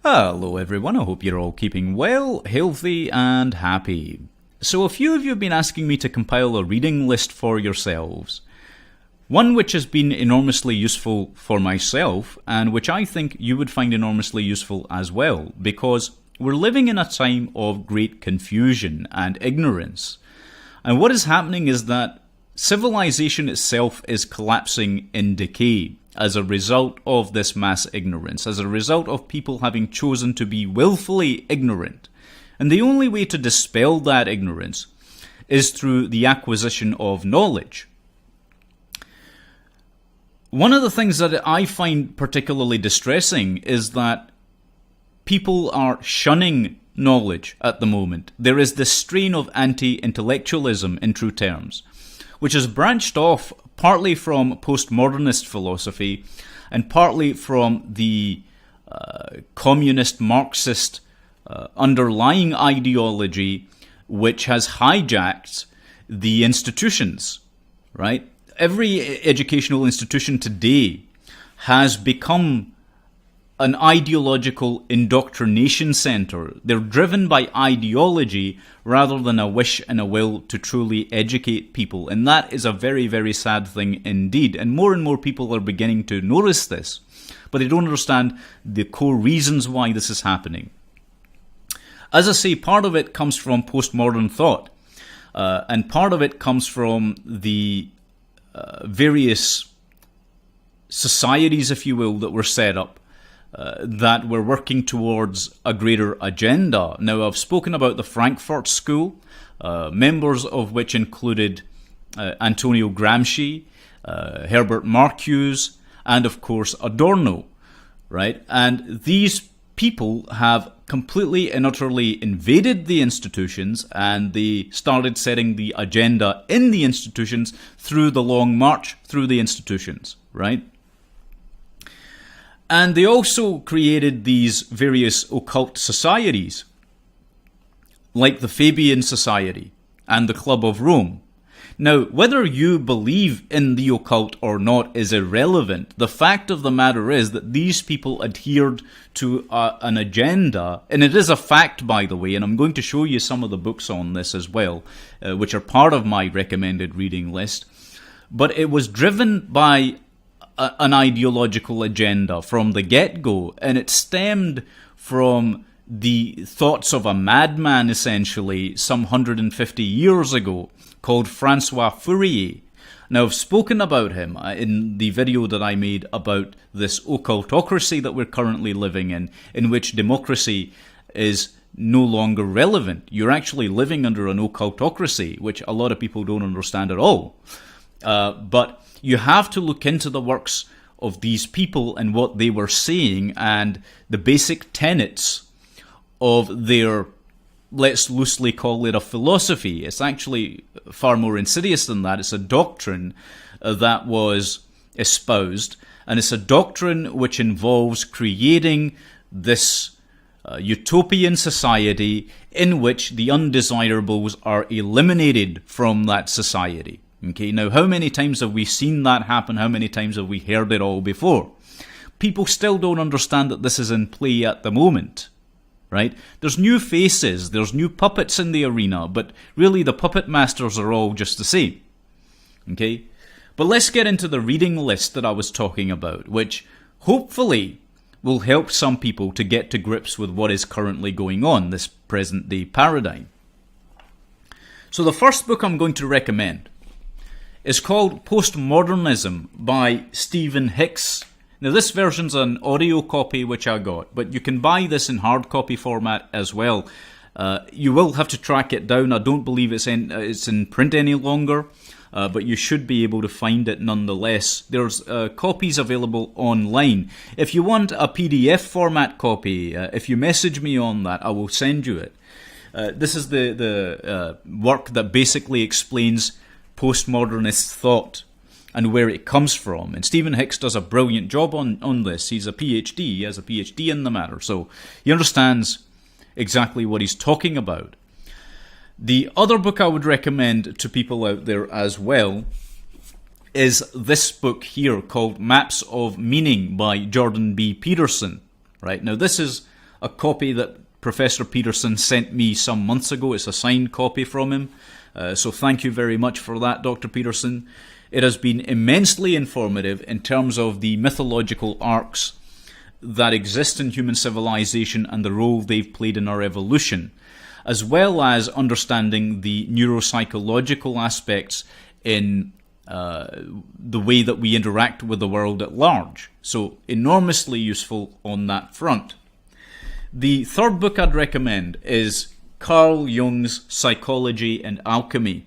Hello everyone, I hope you're all keeping well, healthy and happy. So a few of you have been asking me to compile a reading list for yourselves. One which has been enormously useful for myself and which I think you would find enormously useful as well, because we're living in a time of great confusion and ignorance. And what is happening is that civilization itself is collapsing in decay as a result of this mass ignorance, as a result of people having chosen to be willfully ignorant. And the only way to dispel that ignorance is through the acquisition of knowledge. One of the things that I find particularly distressing is that people are shunning knowledge at the moment. There is this strain of anti-intellectualism in true terms, which has branched off partly from postmodernist philosophy and partly from the communist Marxist underlying ideology, which has hijacked the institutions, right? Every educational institution today has become an ideological indoctrination center. They're driven by ideology rather than a wish and a will to truly educate people. And that is a very, very sad thing indeed. And more people are beginning to notice this. But they don't understand the core reasons why this is happening. As I say, part of it comes from postmodern thought. And part of it comes from the various societies, if you will, that were set up. That were working towards a greater agenda. Now, I've spoken about the Frankfurt School, members of which included Antonio Gramsci, Herbert Marcuse, and of course Adorno, right? And these people have completely and utterly invaded the institutions, and they started setting the agenda in the institutions through the long march through the institutions, right? And they also created these various occult societies, like the Fabian Society and the Club of Rome. Now, whether you believe in the occult or not is irrelevant. The fact of the matter is that these people adhered to an agenda, and it is a fact, by the way, and I'm going to show you some of the books on this as well, which are part of my recommended reading list. But it was driven by an ideological agenda from the get-go, and it stemmed from the thoughts of a madman, essentially, some 150 years ago, called Francois Fourier. Now, I've spoken about him in the video that I made about this occultocracy that we're currently living in which democracy is no longer relevant. You're actually living under an occultocracy, which a lot of people don't understand at all. But you have to look into the works of these people and what they were saying and the basic tenets of their, let's loosely call it a philosophy. It's actually far more insidious than that. It's a doctrine that was espoused, and it's a doctrine which involves creating this utopian society in which the undesirables are eliminated from that society. Okay, now how many times have we seen that happen? How many times have we heard it all before? People still don't understand that this is in play at the moment, right? There's new faces, there's new puppets in the arena, but really the puppet masters are all just the same. Okay, but let's get into the reading list that I was talking about, which hopefully will help some people to get to grips with what is currently going on, this present day paradigm. So the first book I'm going to recommend is called Postmodernism by Stephen Hicks. Now, this version's an audio copy which I got, but you can buy this in hard copy format as well. You will have to track it down. I don't believe it's in print any longer, but you should be able to find it nonetheless. There's copies available online. If you want a PDF format copy, if you message me on that, I will send you it. This is the work that basically explains postmodernist thought and where it comes from. And Stephen Hicks does a brilliant job on this. He's a PhD. He has a PhD in the matter, so he understands exactly what he's talking about. The other book I would recommend to people out there as well is this book here called Maps of Meaning by Jordan B. Peterson. Right, now this is a copy that Professor Peterson sent me some months ago. It's a signed copy from him. So thank you very much for that, Dr. Peterson. It has been immensely informative in terms of the mythological arcs that exist in human civilization and the role they've played in our evolution, as well as understanding the neuropsychological aspects in the way that we interact with the world at large. So enormously useful on that front. The third book I'd recommend is Carl Jung's Psychology and Alchemy.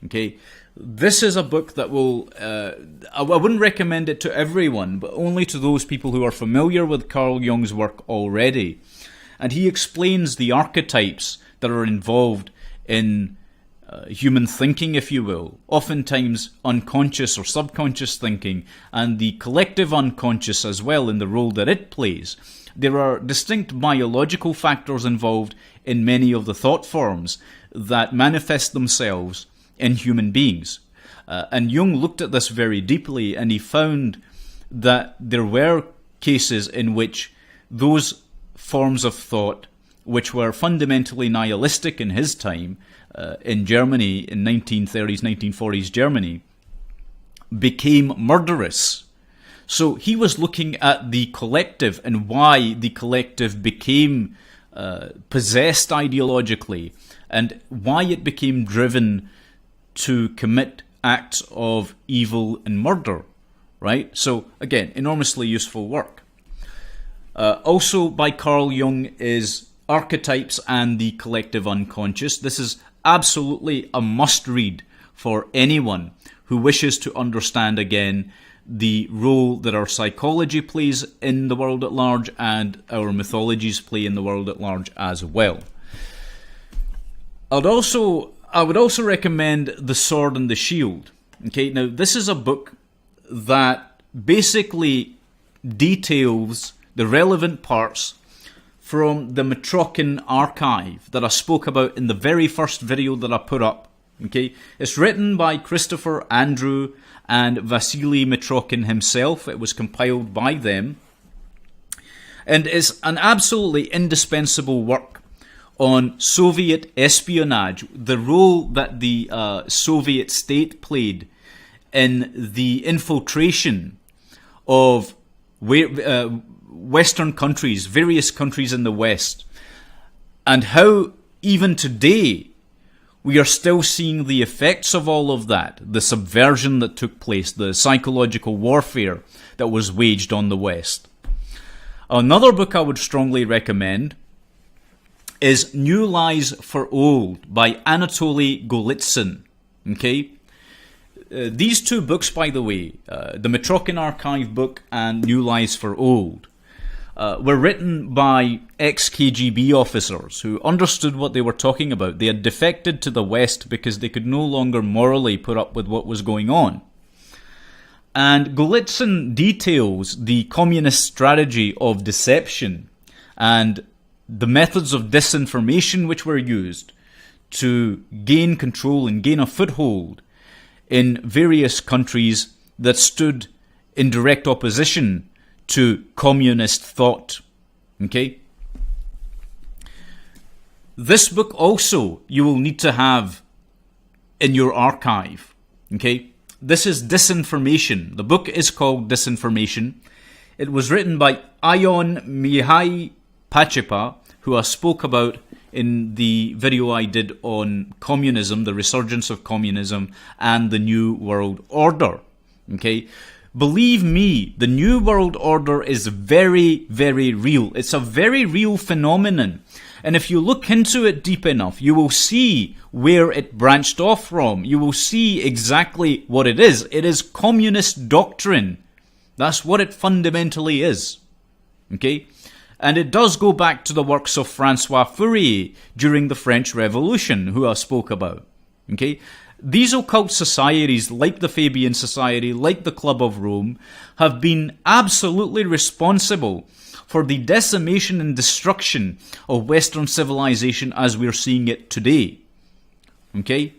Okay, this is a book that will, I wouldn't recommend it to everyone, but only to those people who are familiar with Carl Jung's work already. And he explains the archetypes that are involved in human thinking, if you will, oftentimes unconscious or subconscious thinking, and the collective unconscious as well in the role that it plays. There are distinct biological factors involved in many of the thought forms that manifest themselves in human beings. And Jung looked at this very deeply, and he found that there were cases in which those forms of thought, which were fundamentally nihilistic in his time, in Germany, in 1930s, 1940s Germany, became murderous. So he was looking at the collective and why the collective became possessed ideologically and why it became driven to commit acts of evil and murder, right? So again, enormously useful work. Also by Carl Jung is Archetypes and the Collective Unconscious. This is absolutely a must-read for anyone who wishes to understand again the role that our psychology plays in the world at large and our mythologies play in the world at large as well. I would also recommend The Sword and the Shield. Okay, now this is a book that basically details the relevant parts from the Metrokin archive that I spoke about in the very first video that I put up. Okay, it's written by Christopher Andrew and Vasily Metrokin himself. It was compiled by them, and is an absolutely indispensable work on Soviet espionage, the role that the Soviet state played in the infiltration of Western countries, various countries in the West, and how even today we are still seeing the effects of all of that, the subversion that took place, the psychological warfare that was waged on the West. Another book I would strongly recommend is New Lies for Old by Anatoly Golitsyn. Okay? These two books, by the way, the Metrokin Archive book and New Lies for Old, were written by ex-KGB officers who understood what they were talking about. They had defected to the West because they could no longer morally put up with what was going on. And Golitsyn details the communist strategy of deception and the methods of disinformation which were used to gain control and gain a foothold in various countries that stood in direct opposition to communist thought. Okay? This book also you will need to have in your archive. Okay? This is Disinformation. The book is called Disinformation. It was written by Ion Mihai Pachepa, who I spoke about in the video I did on communism, the resurgence of communism, and the New World Order. Okay? Believe me, the New World Order is very, very real. It's a very real phenomenon. And if you look into it deep enough, you will see where it branched off from. You will see exactly what it is. It is communist doctrine. That's what it fundamentally is. Okay? And it does go back to the works of Francois Fourier during the French Revolution, who I spoke about. Okay? These occult societies, like the Fabian Society, like the Club of Rome, have been absolutely responsible for the decimation and destruction of Western civilization as we're seeing it today. Okay?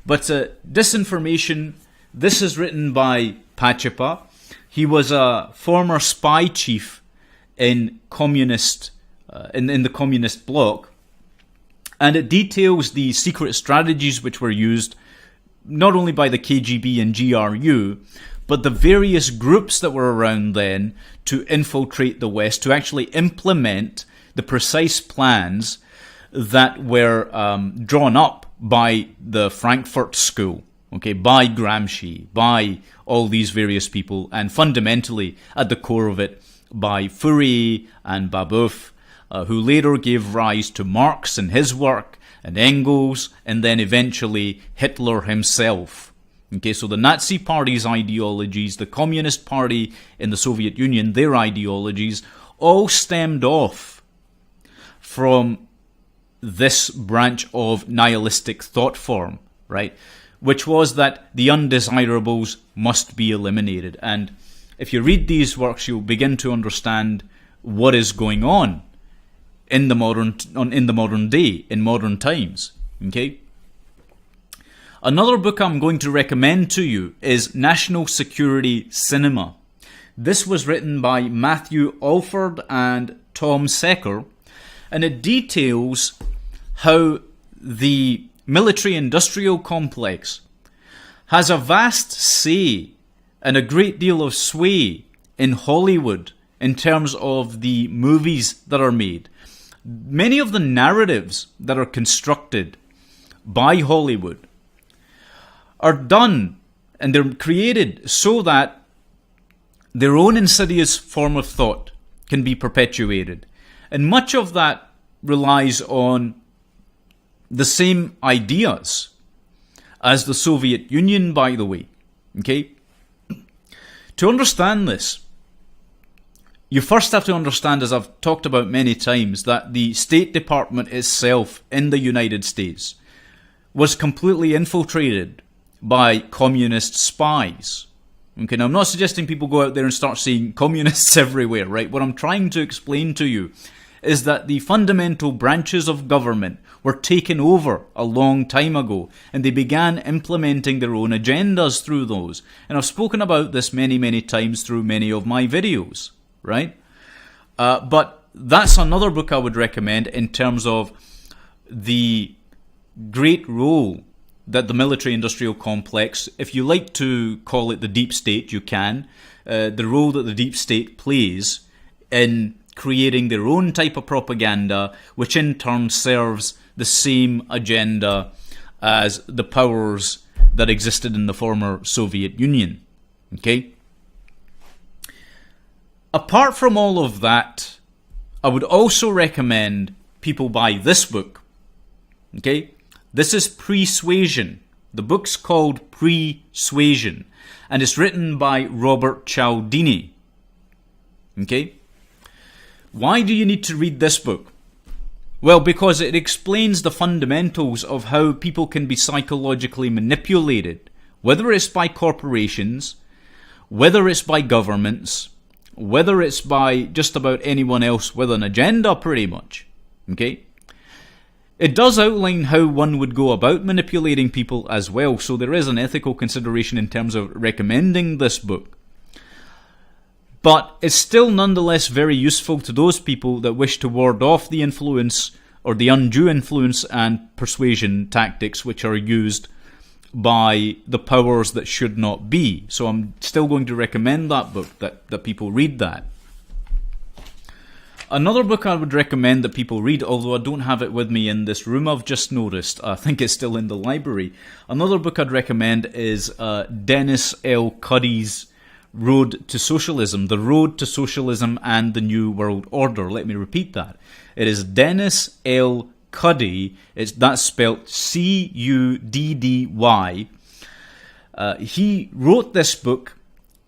But Disinformation, this is written by Pachepa. He was a former spy chief in communist in the communist bloc. And it details the secret strategies which were used not only by the KGB and GRU, but the various groups that were around then to infiltrate the West, to actually implement the precise plans that were drawn up by the Frankfurt School, okay, by Gramsci, by all these various people, and fundamentally at the core of it by Fourier and Babeuf, who later gave rise to Marx and his work, and Engels, and then eventually Hitler himself. Okay, so the Nazi Party's ideologies, the Communist Party in the Soviet Union, their ideologies, all stemmed off from this branch of nihilistic thought form, right? Which was that the undesirables must be eliminated. And if you read these works, you'll begin to understand what is going on in the modern day, in modern times. Okay? Another book I'm going to recommend to you is National Security Cinema. This was written by Matthew Alford and Tom Secker, and it details how the military-industrial complex has a vast say and a great deal of sway in Hollywood in terms of the movies that are made. Many of the narratives that are constructed by Hollywood are done and they're created so that their own insidious form of thought can be perpetuated. And much of that relies on the same ideas as the Soviet Union, by the way. Okay? To understand this, you first have to understand, as I've talked about many times, that the State Department itself in the United States was completely infiltrated by communist spies. Okay, now I'm not suggesting people go out there and start seeing communists everywhere, right? What I'm trying to explain to you is that the fundamental branches of government were taken over a long time ago, and they began implementing their own agendas through those. And I've spoken about this many, many times through many of my videos, right? But that's another book I would recommend in terms of the great role that the military-industrial complex, if you like to call it the deep state, you can, the role that the deep state plays in creating their own type of propaganda, which in turn serves the same agenda as the powers that existed in the former Soviet Union. Okay? Apart from all of that, I would also recommend people buy this book. Okay? This is Persuasion. The book's called Persuasion, and it's written by Robert Cialdini. Okay? Why do you need to read this book? Well, because it explains the fundamentals of how people can be psychologically manipulated, whether it's by corporations, whether it's by governments, whether it's by just about anyone else with an agenda, pretty much. Okay? It does outline how one would go about manipulating people as well, so there is an ethical consideration in terms of recommending this book. But it's still nonetheless very useful to those people that wish to ward off the influence or the undue influence and persuasion tactics which are used by the powers that should not be. So I'm still going to recommend that book, that people read that. Another book I would recommend that people read, although I don't have it with me in this room, I've just noticed. I think it's still in the library. Another book I'd recommend is Dennis L. Cuddy's Road to Socialism, The Road to Socialism and the New World Order. Let me repeat that. It is Dennis L. Cuddy. That's spelled C-U-D-D-Y. He wrote this book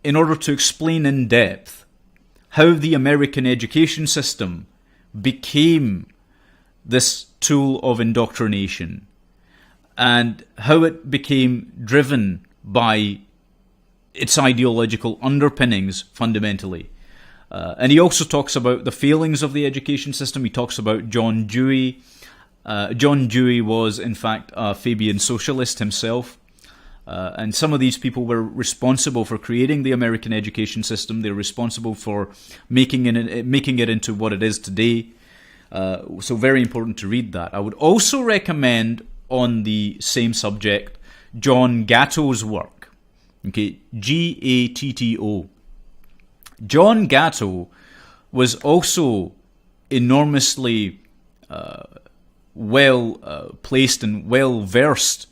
in order to explain in depth how the American education system became this tool of indoctrination and how it became driven by its ideological underpinnings fundamentally. And he also talks about the failings of the education system. He talks about John Dewey. John Dewey was, in fact, a Fabian socialist himself. And some of these people were responsible for creating the American education system. They're responsible for making it into what it is today. So very important to read that. I would also recommend, on the same subject, John Gatto's work. Okay, Gatto. John Gatto was also enormously well placed and well versed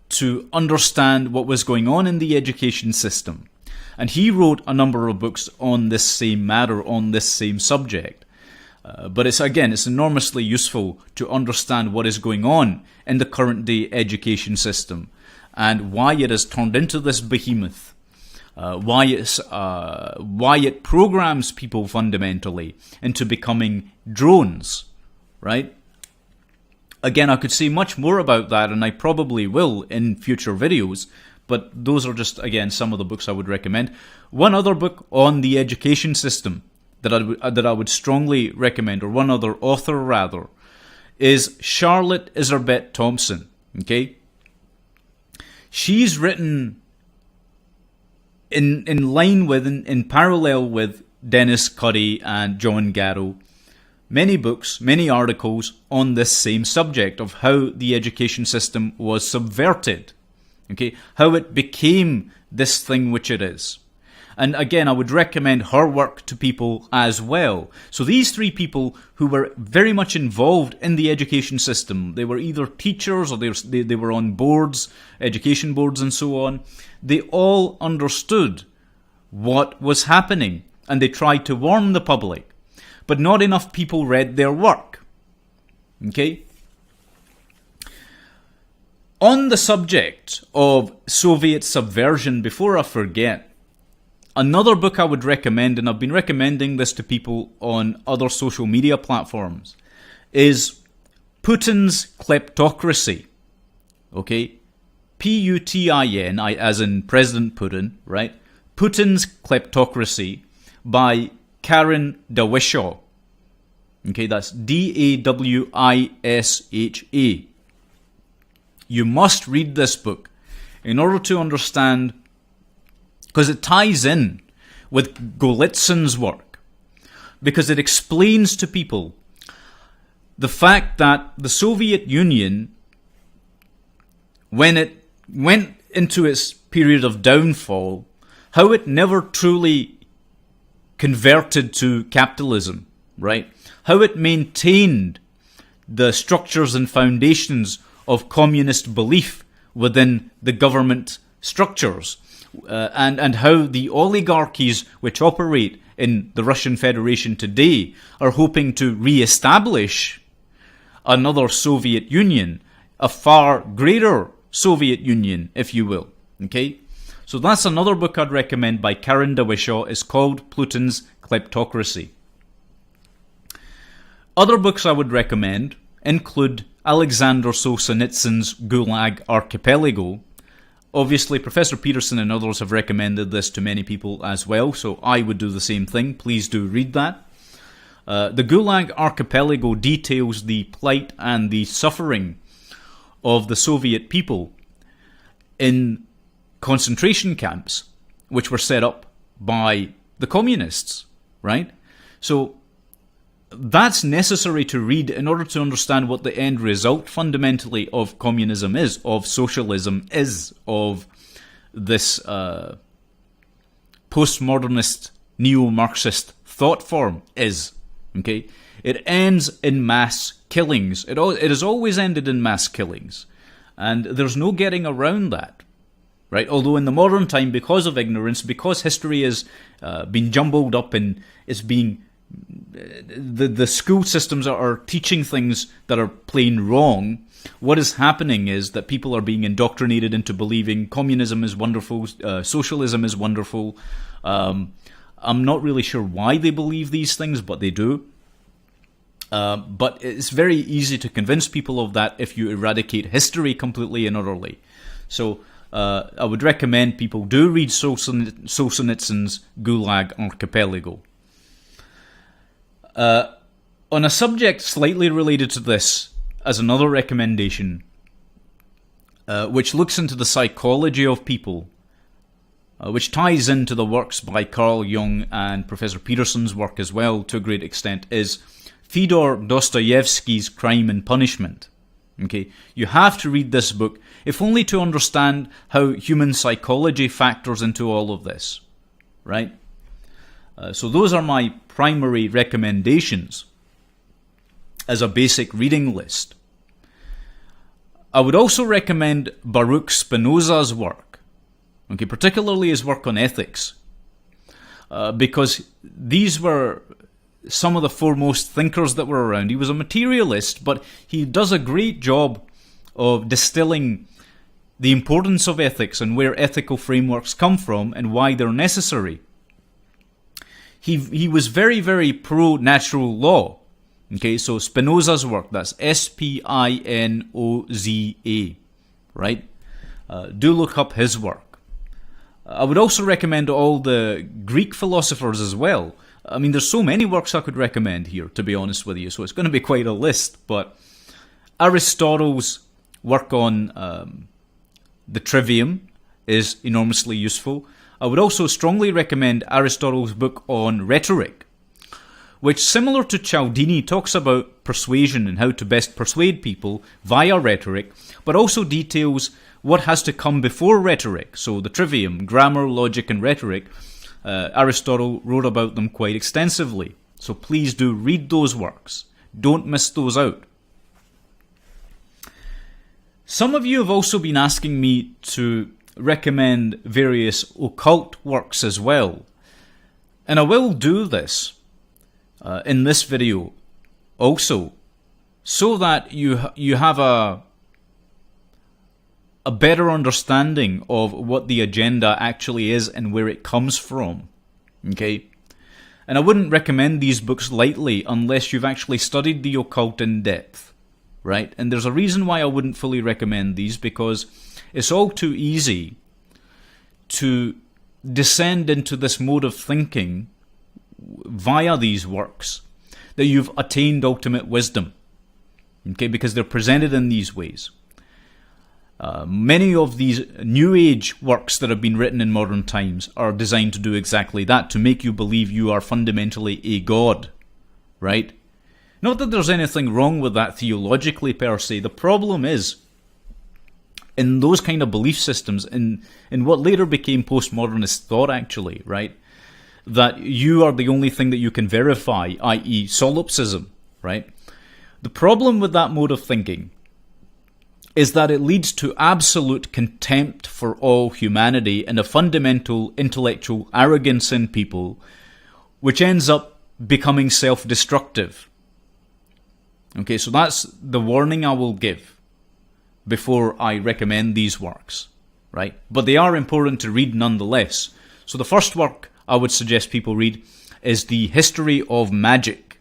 to understand what was going on in the education system. And he wrote a number of books on this same matter, on this same subject. But it's enormously useful to understand what is going on in the current day education system and why it has turned into this behemoth. Why it programs people fundamentally into becoming drones, right? Again, I could say much more about that, and I probably will in future videos, but those are just, again, some of the books I would recommend. One other book on the education system that I would strongly recommend, or one other author rather, is Charlotte Iserbet Thompson. Okay, she's written in line with, in parallel with Dennis Cuddy and John Gatto, many books, many articles on this same subject of how the education system was subverted. Okay, how it became this thing which it is. And again, I would recommend her work to people as well. So these three people who were very much involved in the education system, they were either teachers or they were on boards, education boards and so on. They all understood what was happening and they tried to warn the public. But not enough people read their work. Okay? On the subject of Soviet subversion, before I forget, another book I would recommend, and I've been recommending this to people on other social media platforms, is Putin's Kleptocracy. Okay? Putin, as in President Putin, right? Putin's Kleptocracy by Karen Dawishaw. Okay, that's Dawisha. You must read this book in order to understand, because it ties in with Golitsyn's work, because it explains to people the fact that the Soviet Union, when it went into its period of downfall, how it never truly converted to capitalism, right? How it maintained the structures and foundations of communist belief within the government structures, and how the oligarchies which operate in the Russian Federation today are hoping to re-establish another Soviet Union, a far greater Soviet Union, if you will. Okay? So that's another book I'd recommend by Karen Dawishaw. It's called Putin's Kleptocracy. Other books I would recommend include Alexander Solzhenitsyn's Gulag Archipelago. Obviously, Professor Peterson and others have recommended this to many people as well, so I would do the same thing. Please do read that. The Gulag Archipelago details the plight and the suffering of the Soviet people in concentration camps, which were set up by the communists, right? So that's necessary to read in order to understand what the end result fundamentally of communism is, of socialism is, of this postmodernist neo-Marxist thought form is. Okay, it ends in mass killings. It has always ended in mass killings, and there's no getting around that, right? Although in the modern time, because of ignorance, because history has been jumbled up and it's being the school systems are teaching things that are plain wrong. What is happening is that people are being indoctrinated into believing communism is wonderful, socialism is wonderful. I'm not really sure why they believe these things, but they do. But it's very easy to convince people of that if you eradicate history completely and utterly. So I would recommend people do read Solzhenitsyn's Gulag Archipelago. On a subject slightly related to this, as another recommendation, which looks into the psychology of people, which ties into the works by Carl Jung and Professor Peterson's work as well to a great extent, is Fyodor Dostoevsky's Crime and Punishment. Okay, you have to read this book, if only to understand how human psychology factors into all of this, right? So those are my primary recommendations as a basic reading list. I would also recommend Baruch Spinoza's work, okay, particularly his work on ethics, because these were some of the foremost thinkers that were around. He was a materialist, but he does a great job of distilling the importance of ethics and where ethical frameworks come from and why they're necessary. He was very, very pro-natural law. Okay, so Spinoza's work, that's Spinoza, right? Do look up his work. I would also recommend all the Greek philosophers as well. I mean, there's so many works I could recommend here, to be honest with you, so it's going to be quite a list. But Aristotle's work on the Trivium is enormously useful. I would also strongly recommend Aristotle's book on rhetoric, which, similar to Cialdini, talks about persuasion and how to best persuade people via rhetoric, but also details what has to come before rhetoric. So the Trivium, grammar, logic, and rhetoric, Aristotle wrote about them quite extensively. So please do read those works. Don't miss those out. Some of you have also been asking me to recommend various occult works as well. And I will do this in this video also, so that you have a better understanding of what the agenda actually is and where it comes from. Okay? And I wouldn't recommend these books lightly unless you've actually studied the occult in depth, right? And there's a reason why I wouldn't fully recommend these, because it's all too easy to descend into this mode of thinking via these works that you've attained ultimate wisdom, okay? Because they're presented in these ways. Many of these New Age works that have been written in modern times are designed to do exactly that, to make you believe you are fundamentally a god, right? Not that there's anything wrong with that theologically per se. The problem is, in those kind of belief systems, in what later became postmodernist thought actually, right, that you are the only thing that you can verify, i.e. solipsism, right? The problem with that mode of thinking is that it leads to absolute contempt for all humanity and a fundamental intellectual arrogance in people, which ends up becoming self-destructive. Okay, so that's the warning I will give before I recommend these works, right? But they are important to read nonetheless. So the first work I would suggest people read is The History of Magic,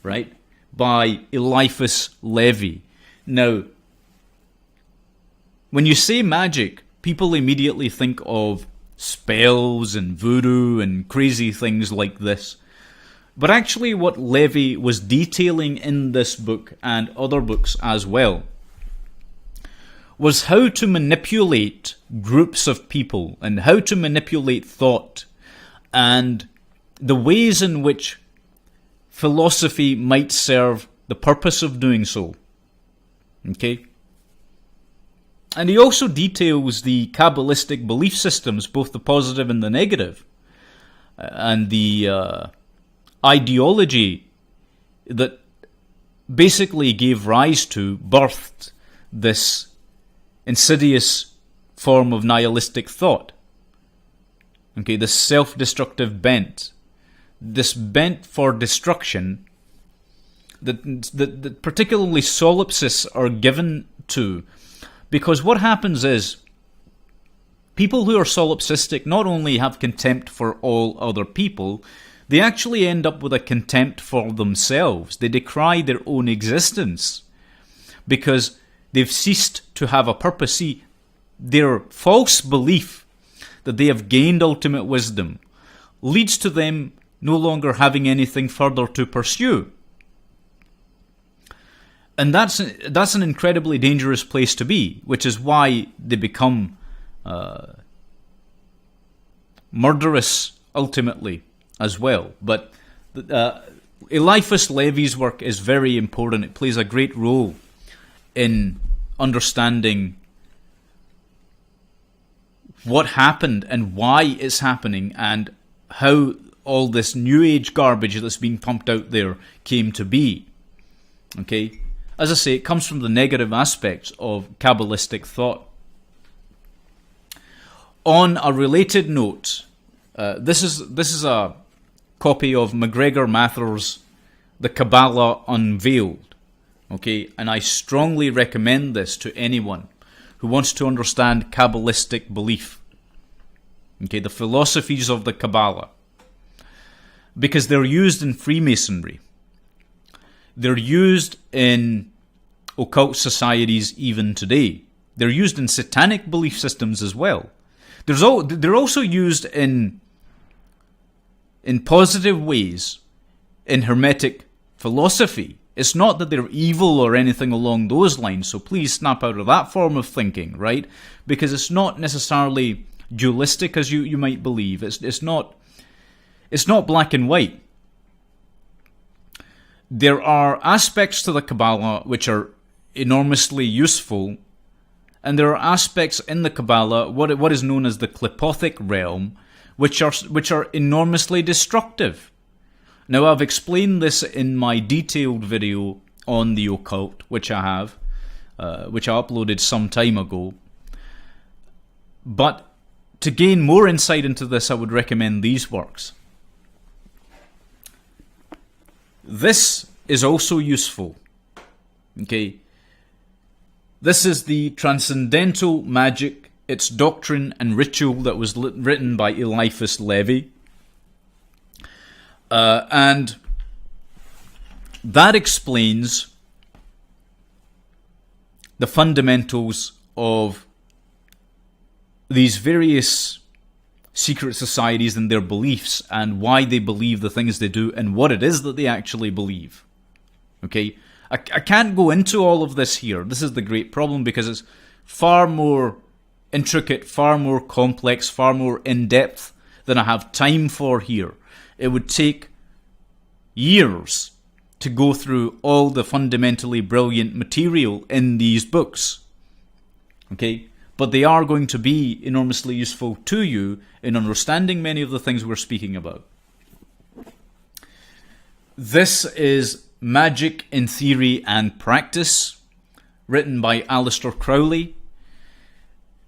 right, by Eliphas Levi. Now, when you say magic, people immediately think of spells and voodoo and crazy things like this. But actually what Levi was detailing in this book and other books as well was how to manipulate groups of people and how to manipulate thought and the ways in which philosophy might serve the purpose of doing so. Okay? And he also details the Kabbalistic belief systems, both the positive and the negative, and the ideology that basically gave rise to, birthed this insidious form of nihilistic thought. Okay, this self-destructive bent, this bent for destruction that particularly solipsists are given to. Because what happens is, people who are solipsistic not only have contempt for all other people, they actually end up with a contempt for themselves. They decry their own existence because they've ceased to have a purpose. See, their false belief that they have gained ultimate wisdom leads to them no longer having anything further to pursue. And that's an incredibly dangerous place to be, which is why they become murderous ultimately as well. But Eliphas Levi's work is very important. It plays a great role in understanding what happened and why it's happening and how all this New Age garbage that's being pumped out there came to be. Okay? As I say, it comes from the negative aspects of Kabbalistic thought. On a related note, this is a copy of MacGregor Mather's The Kabbalah Unveiled. Okay? And I strongly recommend this to anyone who wants to understand Kabbalistic belief. Okay, the philosophies of the Kabbalah. Because they're used in Freemasonry. They're used in occult societies even today. They're used in satanic belief systems as well. They're also used in positive ways in Hermetic philosophy. It's not that they're evil or anything along those lines, so please snap out of that form of thinking, right? Because it's not necessarily dualistic as you might believe. It's not black and white. There are aspects to the Kabbalah which are enormously useful, and there are aspects in the Kabbalah, what is known as the Qlipothic realm, which are enormously destructive. Now, I've explained this in my detailed video on the occult, which I uploaded some time ago. But to gain more insight into this, I would recommend these works. This is also useful. Okay. This is the Transcendental Magic, its Doctrine and Ritual, that was written by Eliphas Levi. And that explains the fundamentals of these various secret societies and their beliefs and why they believe the things they do and what it is that they actually believe. Okay? I can't go into all of this here. This is the great problem because it's far more intricate, far more complex, far more in-depth than I have time for here. It would take years to go through all the fundamentally brilliant material in these books. Okay? But they are going to be enormously useful to you in understanding many of the things we're speaking about. This is Magic in Theory and Practice, written by Aleister Crowley.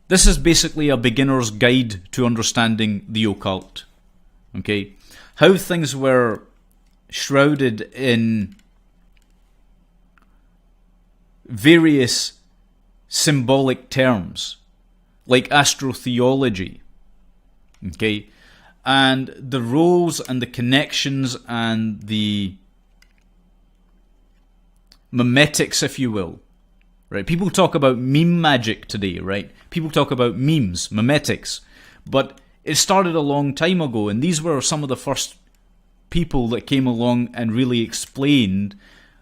This is basically a beginner's guide to understanding the occult. Okay? How things were shrouded in various symbolic terms, like astrotheology. Okay? And the roles and the connections and the memetics, if you will. Right? People talk about meme magic today, right? People talk about memes, memetics. But it started a long time ago, and these were some of the first people that came along and really explained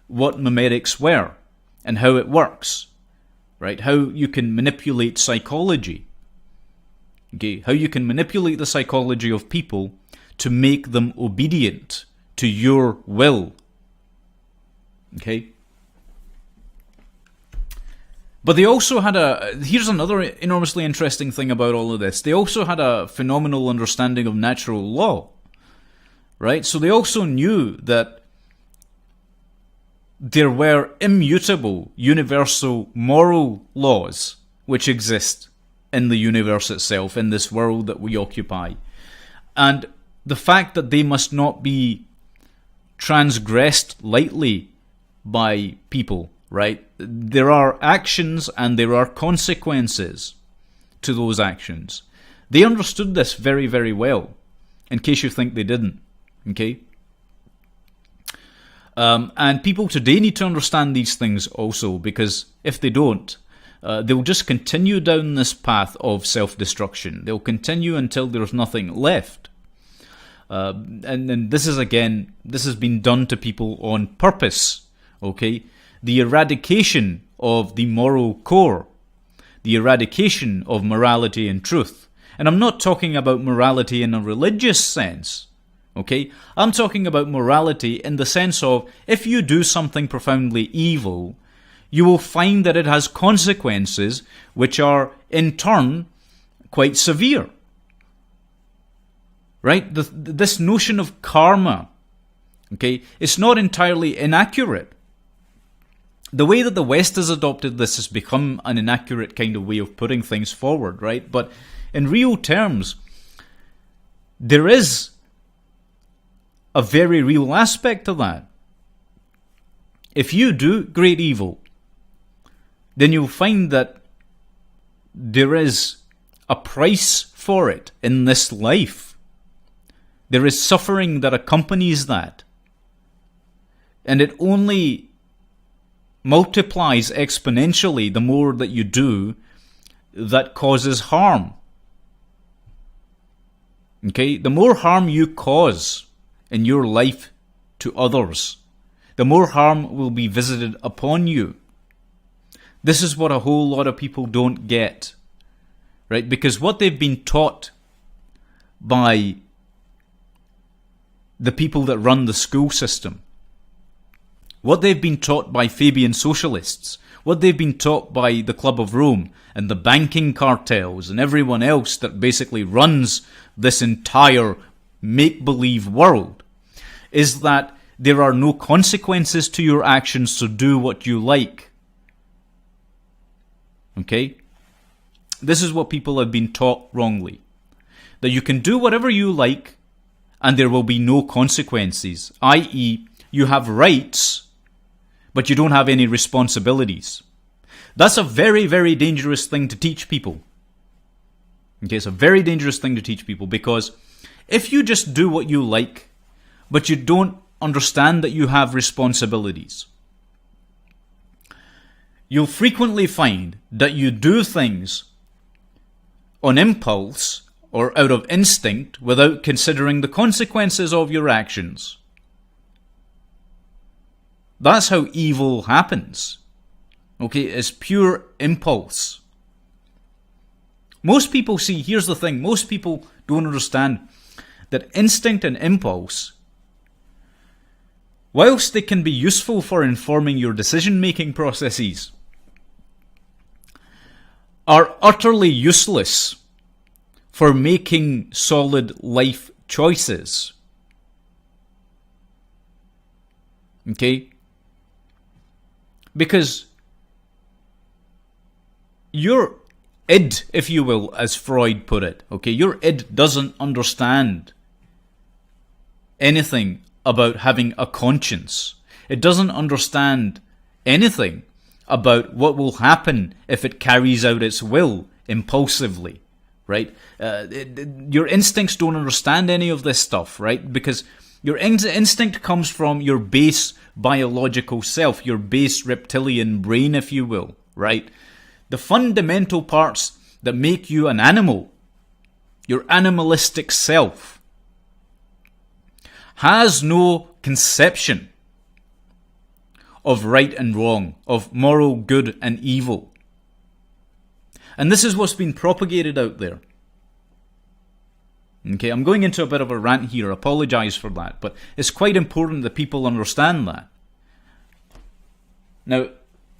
what memetics were and how it works. Right? How you can manipulate psychology. Okay? How you can manipulate the psychology of people to make them obedient to your will. Okay? But they also had here's another enormously interesting thing about all of this. They also had a phenomenal understanding of natural law. Right? So they also knew that there were immutable, universal moral laws which exist in the universe itself, in this world that we occupy. And the fact that they must not be transgressed lightly by people, right? There are actions and there are consequences to those actions. They understood this very, very well, in case you think they didn't. Okay? And people today need to understand these things also, because if they don't, they'll just continue down this path of self-destruction. They'll continue until there's nothing left. And this is, again, this has been done to people on purpose. Okay? The eradication of the moral core. The eradication of morality and truth. And I'm not talking about morality in a religious sense. Okay? I'm talking about morality in the sense of if you do something profoundly evil, you will find that it has consequences which are in turn quite severe. Right? This notion of karma, okay, it's not entirely inaccurate. The way that the West has adopted this has become an inaccurate kind of way of putting things forward, right? But in real terms, there is a very real aspect to that. If you do great evil, then you'll find that there is a price for it in this life. There is suffering that accompanies that. And it only multiplies exponentially the more that you do that causes harm. Okay? The more harm you cause in your life to others, the more harm will be visited upon you. This is what a whole lot of people don't get. Right? Because what they've been taught by the people that run the school system, what they've been taught by Fabian socialists, what they've been taught by the Club of Rome and the banking cartels and everyone else that basically runs this entire make-believe world, is that there are no consequences to your actions, so do what you like. Okay? This is what people have been taught wrongly. That you can do whatever you like and there will be no consequences, i.e., you have rights, but you don't have any responsibilities. That's a very, very dangerous thing to teach people. Okay, it's a very dangerous thing to teach people, because if you just do what you like, but you don't understand that you have responsibilities, you'll frequently find that you do things on impulse or out of instinct without considering the consequences of your actions. That's how evil happens. Okay, it's pure impulse. Most people here's the thing, most people don't understand that instinct and impulse, whilst they can be useful for informing your decision-making processes, are utterly useless for making solid life choices. Okay? Because your id, if you will, as Freud put it, okay, your id doesn't understand anything about having a conscience. It doesn't understand anything about what will happen if it carries out its will impulsively, right? Your instincts don't understand any of this stuff, right? Because your instinct comes from your base biological self, your base reptilian brain, if you will, right? The fundamental parts that make you an animal, your animalistic self, has no conception of right and wrong, of moral good and evil. And this is what's been propagated out there. Okay, I'm going into a bit of a rant here, apologise for that, but it's quite important that people understand that. Now,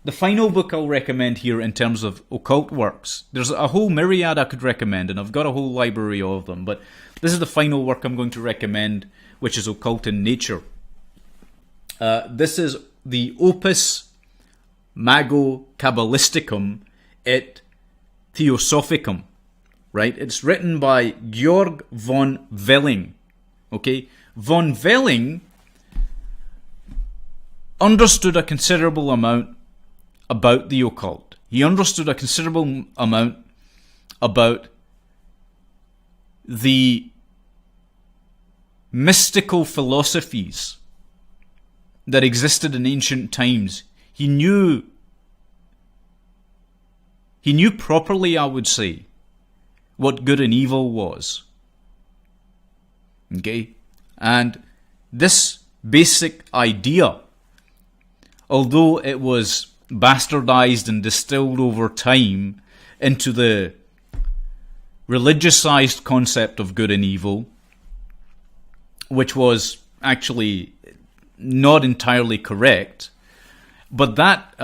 the final book I'll recommend here in terms of occult works, there's a whole myriad I could recommend, and I've got a whole library of them, but this is the final work I'm going to recommend, which is occult in nature. This is the Opus Mago Kabbalisticum et Theosophicum, right? It's written by Georg von Velling. Okay? Von Velling understood a considerable amount about the occult. He understood a considerable amount about the mystical philosophies that existed in ancient times. He knew properly, I would say, what good and evil was. Okay? And this basic idea, although it was bastardized and distilled over time into the religiousized concept of good and evil, which was actually not entirely correct. But that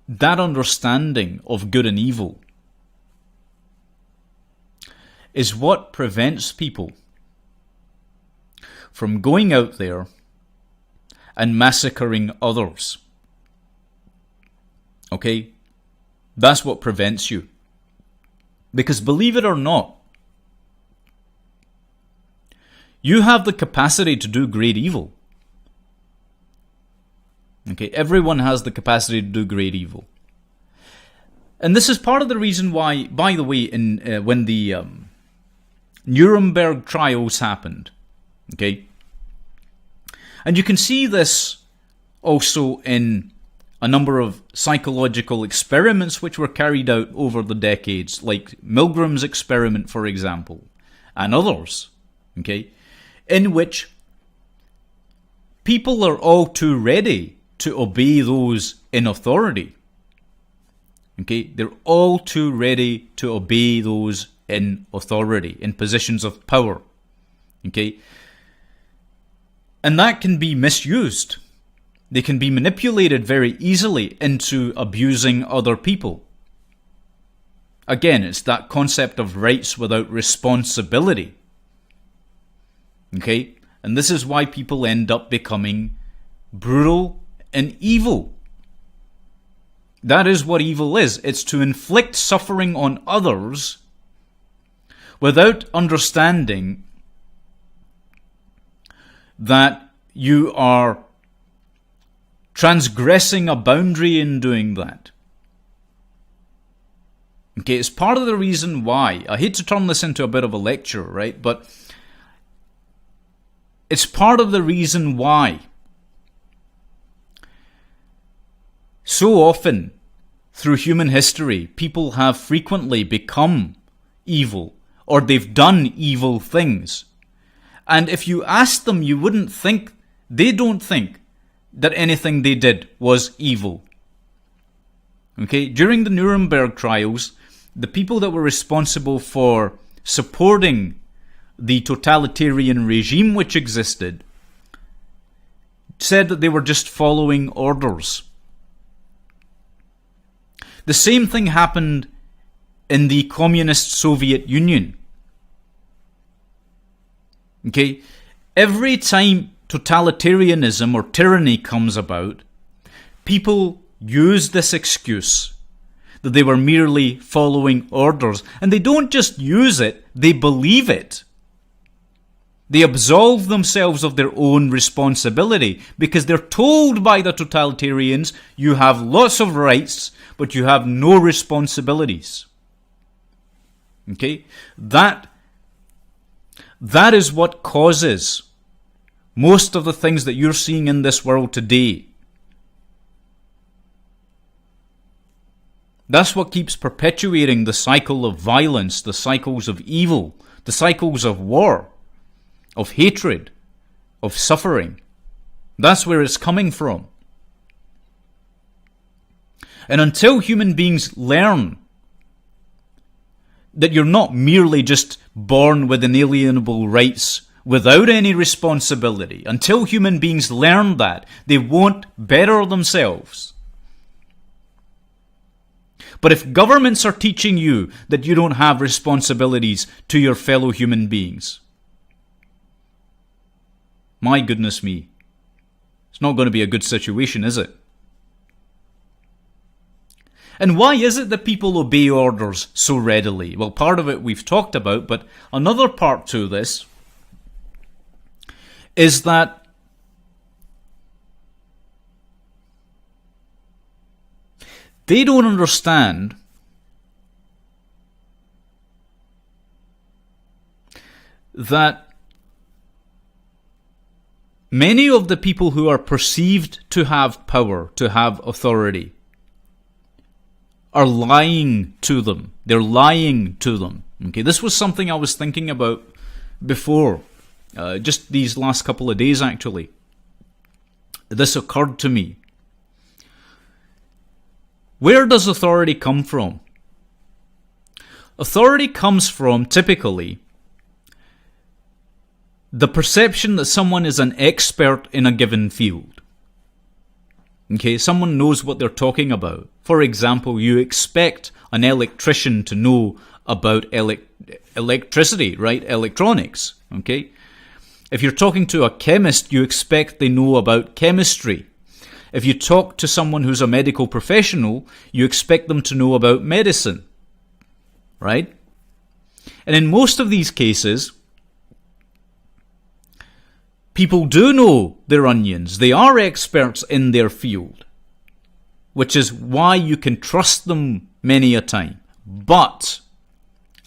that understanding of good and evil is what prevents people from going out there and massacring others. Okay? That's what prevents you. Because believe it or not, you have the capacity to do great evil. Okay, everyone has the capacity to do great evil. And this is part of the reason why, by the way, when the Nuremberg trials happened, okay, and you can see this also in a number of psychological experiments which were carried out over the decades, like Milgram's experiment, for example, and others, okay, in which people are all too ready to obey those in authority. Okay, they're all too ready to obey those in authority, in positions of power. Okay, and that can be misused. They can be manipulated very easily into abusing other people. Again, it's that concept of rights without responsibility. Okay, and this is why people end up becoming brutal and evil. That is what evil is. It's to inflict suffering on others without understanding that you are transgressing a boundary in doing that. Okay, it's part of the reason why, I hate to turn this into a bit of a lecture, right? But it's part of the reason why so often through human history, people have frequently become evil, or they've done evil things. And if you ask them, you wouldn't think, they don't think that anything they did was evil. Okay, during the Nuremberg trials, the people that were responsible for supporting the totalitarian regime which existed said that they were just following orders. The same thing happened in the communist Soviet Union. Okay, every time totalitarianism or tyranny comes about, people use this excuse that they were merely following orders. And they don't just use it, they believe it. They absolve themselves of their own responsibility because they're told by the totalitarians, you have lots of rights, but you have no responsibilities. Okay? That is what causes most of the things that you're seeing in this world today. That's what keeps perpetuating the cycle of violence, the cycles of evil, the cycles of war, of hatred, of suffering. That's where it's coming from. And until human beings learn that you're not merely just born with inalienable rights without any responsibility, until human beings learn that, they won't better themselves. But if governments are teaching you that you don't have responsibilities to your fellow human beings, my goodness me, it's not going to be a good situation, is it? And why is it that people obey orders so readily? Well, part of it we've talked about, but another part to this is that they don't understand that many of the people who are perceived to have power, to have authority, are lying to them. They're lying to them. Okay, this was something I was thinking about before, just these last couple of days actually. This occurred to me. Where does authority come from? Authority comes from, typically, the perception that someone is an expert in a given field. Okay, someone knows what they're talking about. For example, you expect an electrician to know about electricity, right? Electronics, okay? If you're talking to a chemist, you expect they know about chemistry. If you talk to someone who's a medical professional, you expect them to know about medicine, right? And in most of these cases, people do know their onions. They are experts in their field, which is why you can trust them many a time. But,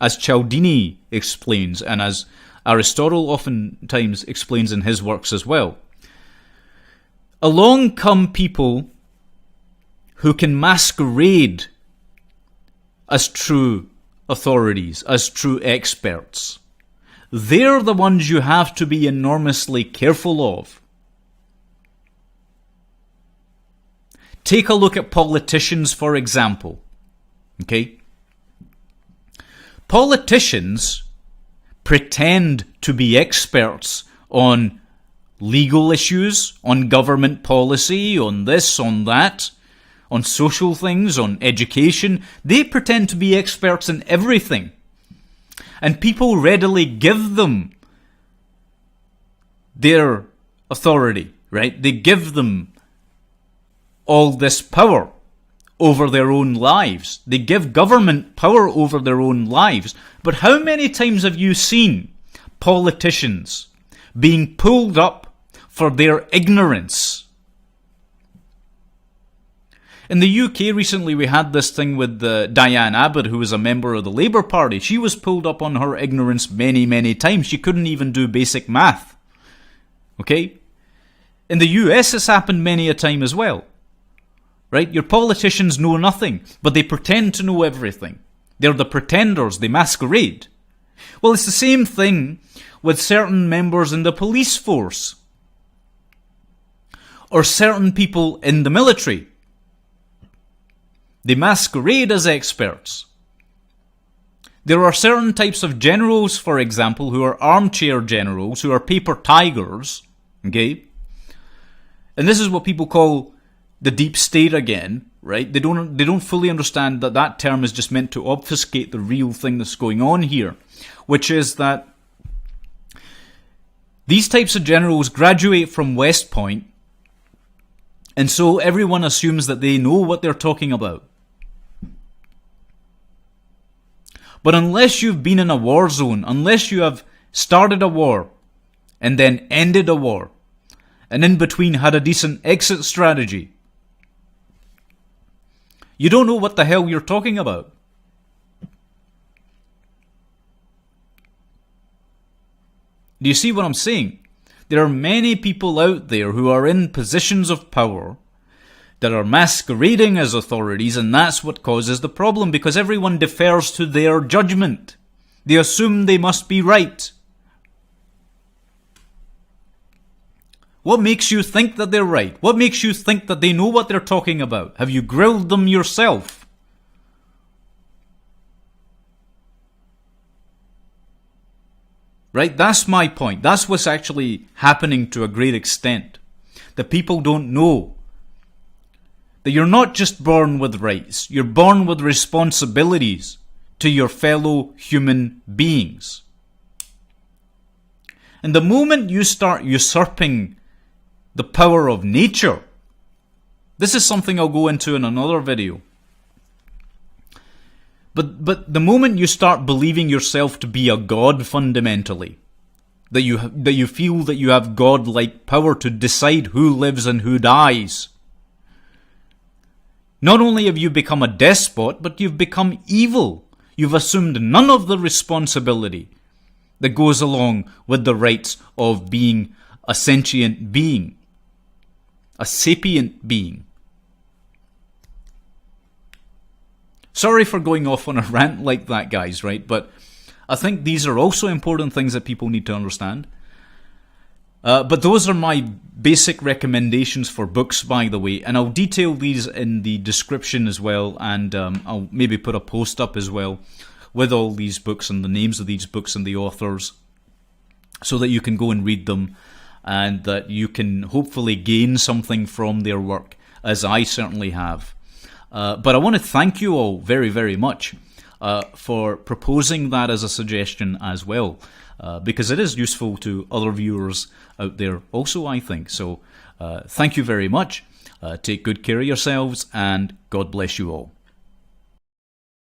as Cialdini explains, and as Aristotle oftentimes explains in his works as well, along come people who can masquerade as true authorities, as true experts. They're the ones you have to be enormously careful of. Take a look at politicians, for example. Okay? Politicians pretend to be experts on legal issues, on government policy, on this, on that, on social things, on education. They pretend to be experts in everything. And people readily give them their authority, right? They give them all this power over their own lives. They give government power over their own lives. But how many times have you seen politicians being pulled up for their ignorance? In the UK recently we had this thing with Diane Abbott, who was a member of the Labour Party. She was pulled up on her ignorance many, many times. She couldn't even do basic math. Okay? In the US it's happened many a time as well. Right? Your politicians know nothing, but they pretend to know everything. They're the pretenders, they masquerade. Well, it's the same thing with certain members in the police force, or certain people in the military. They masquerade as experts. There are certain types of generals, for example, who are armchair generals, who are paper tigers, okay? And this is what people call the deep state again, right? They don't fully understand that that term is just meant to obfuscate the real thing that's going on here, which is that these types of generals graduate from West Point, and so everyone assumes that they know what they're talking about. But unless you've been in a war zone, unless you have started a war and then ended a war, and in between had a decent exit strategy, you don't know what the hell you're talking about. Do you see what I'm saying? There are many people out there who are in positions of power that are masquerading as authorities, and that's what causes the problem, because everyone defers to their judgment. They assume they must be right. What makes you think that they're right? What makes you think that they know what they're talking about? Have you grilled them yourself? Right? That's my point. That's what's actually happening to a great extent. That people don't know that you're not just born with rights, you're born with responsibilities to your fellow human beings. And the moment you start usurping the power of nature, this is something I'll go into in another video. But the moment you start believing yourself to be a god fundamentally, that you feel that you have god-like power to decide who lives and who dies, not only have you become a despot, but you've become evil. You've assumed none of the responsibility that goes along with the rights of being a sentient being, a sapient being. Sorry for going off on a rant like that, guys, right? But I think these are also important things that people need to understand. But those are my basic recommendations for books, by the way, and I'll detail these in the description as well, and I'll maybe put a post up as well with all these books and the names of these books and the authors, so that you can go and read them and that you can hopefully gain something from their work, as I certainly have. But I want to thank you all very, very much for proposing that as a suggestion as well, because it is useful to other viewers out there also, I think. So thank you very much. Take good care of yourselves, and God bless you all.